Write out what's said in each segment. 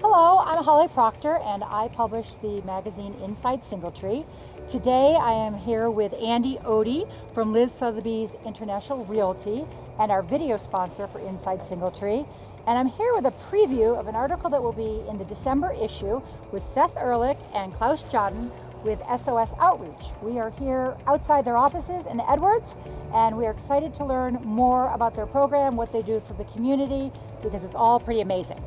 Hello, I'm Holly Proctor and I publish the magazine Inside Singletree. Today I am here with Andy Odie from Liz Sotheby's International Realty and our video sponsor for Inside Singletree. And I'm here with a preview of an article that will be in the December issue with Seth Ehrlich and Klaus with SOS Outreach. We are here outside their offices in Edwards, and we are excited to learn more about their program, what they do for the community, because it's all pretty amazing.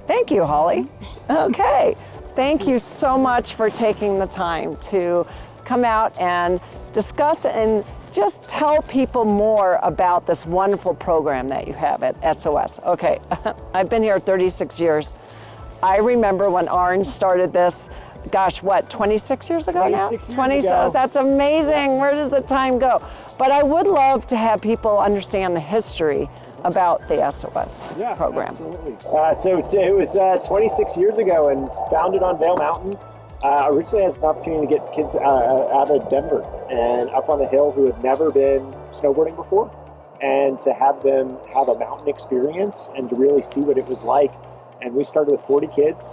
Thank you, Holly. Okay, thank you so much for taking the time to come out and discuss and just tell people more about this wonderful program that you have at SOS. Okay, I've been here 36 years. I remember when Arn started this, gosh, what, 26 years ago now? 26 years ago. That's amazing. Where does the time go? But I would love to have people understand the history about the SOS program. Absolutely. So it was 26 years ago, and it's founded on Vail Mountain. Originally as an opportunity to get kids out of Denver and up on the hill who had never been snowboarding before, and to have them have a mountain experience and to really see what it was like. And we started with 40 kids,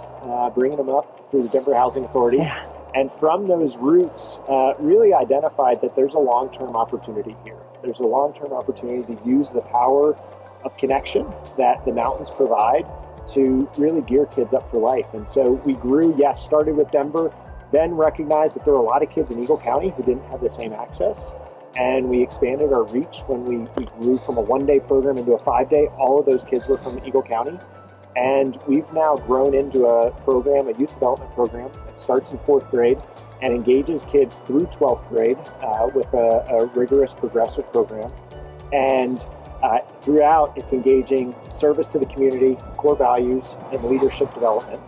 bringing them up through the Denver Housing Authority. Yeah. And from those roots, really identified that there's a long-term opportunity here. There's a long-term opportunity to use the power of connection that the mountains provide to really gear kids up for life. And so we grew, yes, started with Denver, then recognized that there were a lot of kids in Eagle County who didn't have the same access. And we expanded our reach when we grew from a one-day program into a 5-day. All of those kids were from Eagle County. And we've now grown into a program, a youth development program that starts in 4th grade and engages kids through 12th grade with a rigorous progressive program. And throughout, it's engaging service to the community, core values, and leadership development.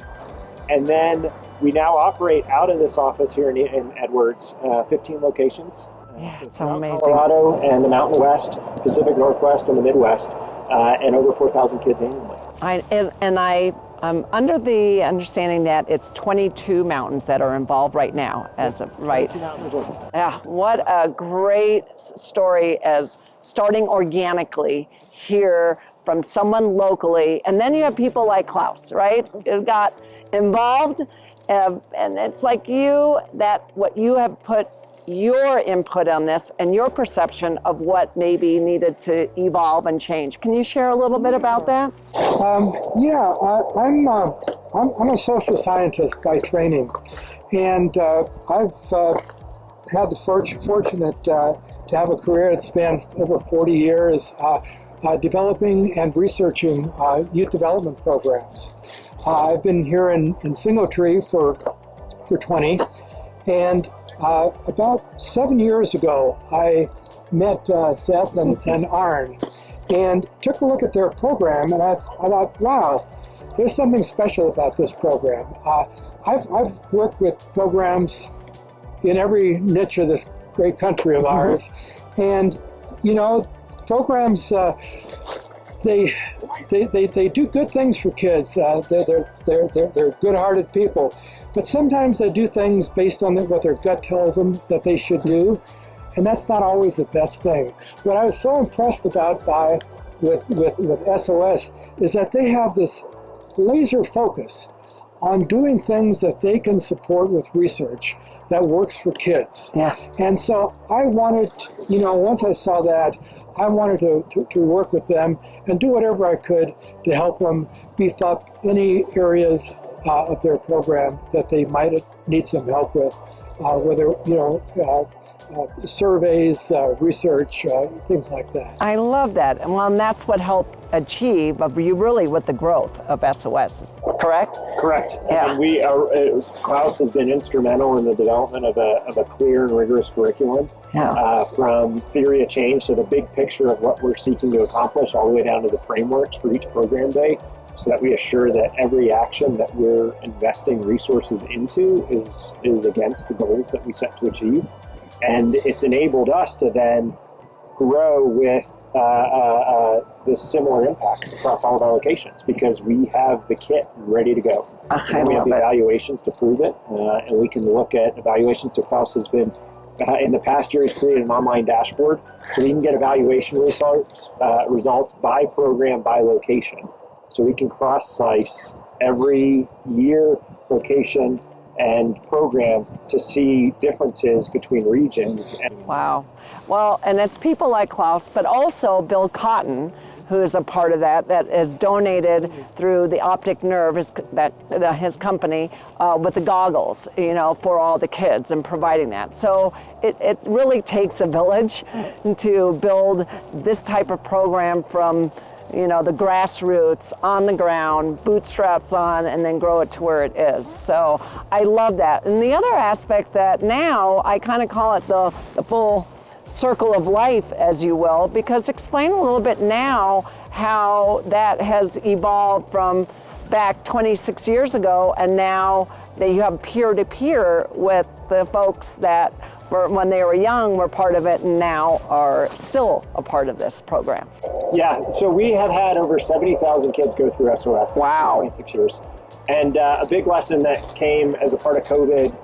And then we now operate out of this office here in Edwards, 15 locations. Yeah, it's so amazing. Colorado and the Mountain West, Pacific Northwest, and the Midwest, and over 4,000 kids annually. I'm under the understanding that it's 22 mountains that are involved right now, as of right. 22 mountain resorts. Yeah, what a great story as starting organically here from someone locally, and then you have people like Klaus, right? Who got involved, and it's like what you have put your input on this and your perception of what maybe needed to evolve and change. Can you share a little bit about that? I'm a social scientist by training, and I've had the fortunate to have a career that spans over 40 years developing and researching youth development programs. I've been here in Singletree for 20, and about 7 years ago, I met Seth and Arn and took a look at their program, and I thought, wow, there's something special about this program. I've worked with programs in every niche of this great country of ours, and programs they do good things for kids. They're good-hearted people. But sometimes they do things based on what their gut tells them that they should do, and that's not always the best thing. What I was so impressed about with SOS is that they have this laser focus on doing things that they can support with research that works for kids. Yeah. And so I wanted, once I saw that, I wanted to work with them and do whatever I could to help them beef up any areas of their program that they might need some help with, whether surveys, research, things like that. I love that, and that's what helped achieve with the growth of SOS. Correct? Correct. Yeah. And Klaus has been instrumental in the development of a clear and rigorous curriculum. Yeah. From theory of change to the big picture of what we're seeking to accomplish, all the way down to the frameworks for each program day, so that we assure that every action that we're investing resources into is against the goals that we set to achieve. And it's enabled us to then grow with this similar impact across all of our locations, because we have the kit ready to go. And we have the evaluations to prove it, and we can look at evaluations. So Klaus has been, in the past year, he's created an online dashboard so we can get evaluation results by program, by location. So we can cross-slice every year, location, and program to see differences between regions. Wow. Well, and it's people like Klauss, but also Bill Cotton, who is a part of that has donated through the optic nerve, his company, with the goggles, for all the kids and providing that. So it really takes a village to build this type of program from the grassroots, on the ground, bootstraps on, and then grow it to where it is. So I love that. And the other aspect that now I kind of call it the full circle of life, as you will, because explain a little bit now how that has evolved from back 26 years ago, and now that you have peer-to-peer with the folks that were, when they were young, were part of it and now are still a part of this program. Yeah, so we have had over 70,000 kids go through SOS Wow. in 26 years. And a big lesson that came as a part of COVID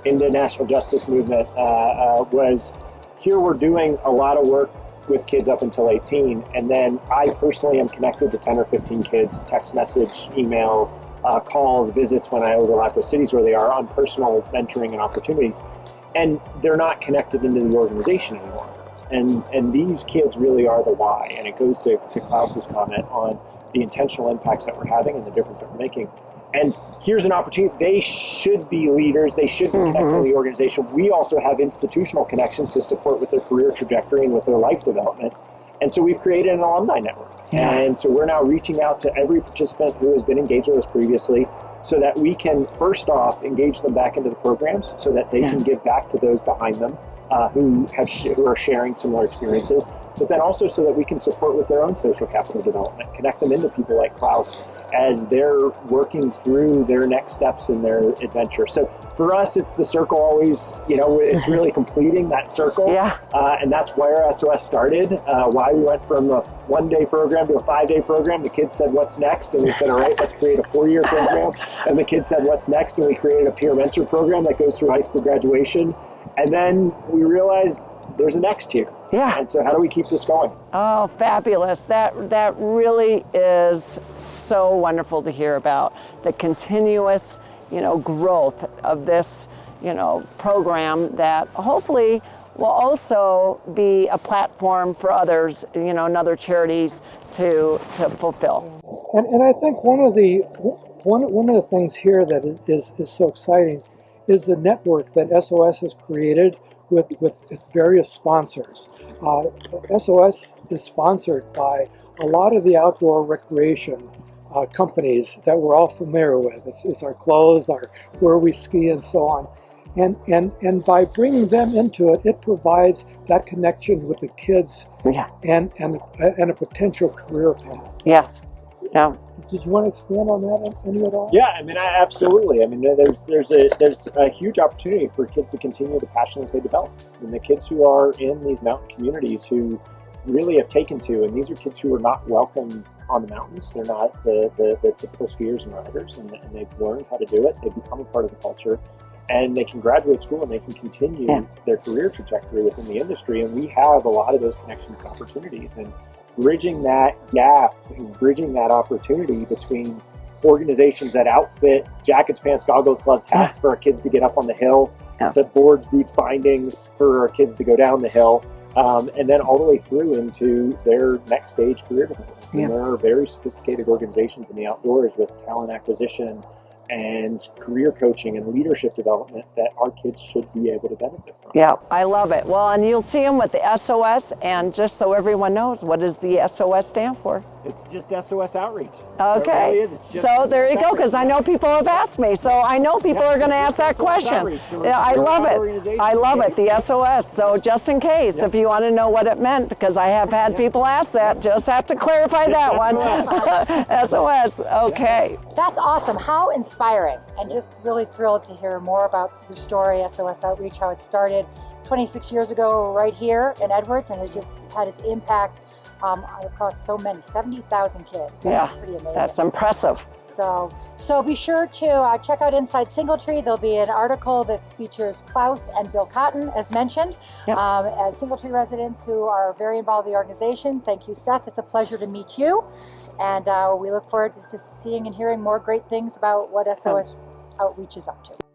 into national justice movement was here we're doing a lot of work with kids up until 18, and then I personally am connected to 10 or 15 kids, text message, email, calls, visits when I overlap with cities where they are on personal mentoring and opportunities, and they're not connected into the organization anymore. And these kids really are the why, and it goes to Klaus's comment on the intentional impacts that we're having and the difference that we're making. And here's an opportunity. They should be leaders. They should be connected to the organization. We also have institutional connections to support with their career trajectory and with their life development. And so we've created an alumni network. Yeah. And so we're now reaching out to every participant who has been engaged with us previously so that we can, first off, engage them back into the programs so that they can give back to those behind them who are sharing similar experiences, but then also so that we can support with their own social capital development, connect them into people like Klauss as they're working through their next steps in their adventure. So for us, it's the circle always, it's really completing that circle. Yeah. And that's where SOS started, why we went from a one-day program to a 5-day program. The kids said, what's next? And we said, all right, let's create a 4-year program. And the kids said, what's next? And we created a peer mentor program that goes through high school graduation. And then we realized there's a next here. Yeah. And so how do we keep this going? Oh, fabulous. That really is so wonderful to hear about, the continuous, growth of this, program that hopefully will also be a platform for others, and other charities to fulfill. And I think one of the things here that is so exciting is the network that SOS has created with its various sponsors. SOS is sponsored by a lot of the outdoor recreation companies that we're all familiar with. It's our clothes, our where we ski, and so on. And by bringing them into it, it provides that connection with the kids and a potential career path. Yes. Yeah. Did you want to expand on that any at all? Yeah, absolutely. There's a huge opportunity for kids to continue the passion that they develop. And the kids who are in these mountain communities who really have taken to, and these are kids who are not welcome on the mountains. They're not the typical skiers and riders, and they've learned how to do it. They've become a part of the culture, and they can graduate school and they can continue their career trajectory within the industry. And we have a lot of those connections and opportunities. And bridging that gap and bridging that opportunity between organizations that outfit jackets, pants, goggles, gloves, hats for our kids to get up on the hill, set boards, boots, bindings for our kids to go down the hill, and then all the way through into their next stage career development. And there are very sophisticated organizations in the outdoors with talent acquisition and career coaching and leadership development that our kids should be able to benefit from. Yeah, I love it. Well, and you'll see them with the SOS, and just so everyone knows, what does the SOS stand for? It's just SOS Outreach. Okay, it really is. So there you go, because I know people have asked me, so I know people are going to ask that question. Yeah, I love it. I love it, the SOS. So just in case, if you want to know what it meant, because I have had people ask that, just have to clarify that one. SOS, okay. That's awesome. How inspiring, and just really thrilled to hear more about your story, SOS Outreach, how it started 26 years ago right here in Edwards, and it just had its impact across so many, 70,000 kids. That's Yeah, pretty amazing. that's impressive. So be sure to check out Inside Singletree. There'll be an article that features Claus and Bill Cotton, as mentioned, Yep. as Singletree residents who are very involved in the organization. Thank you, Seth. It's a pleasure to meet you. And we look forward to seeing and hearing more great things about what SOS Outreach is up to.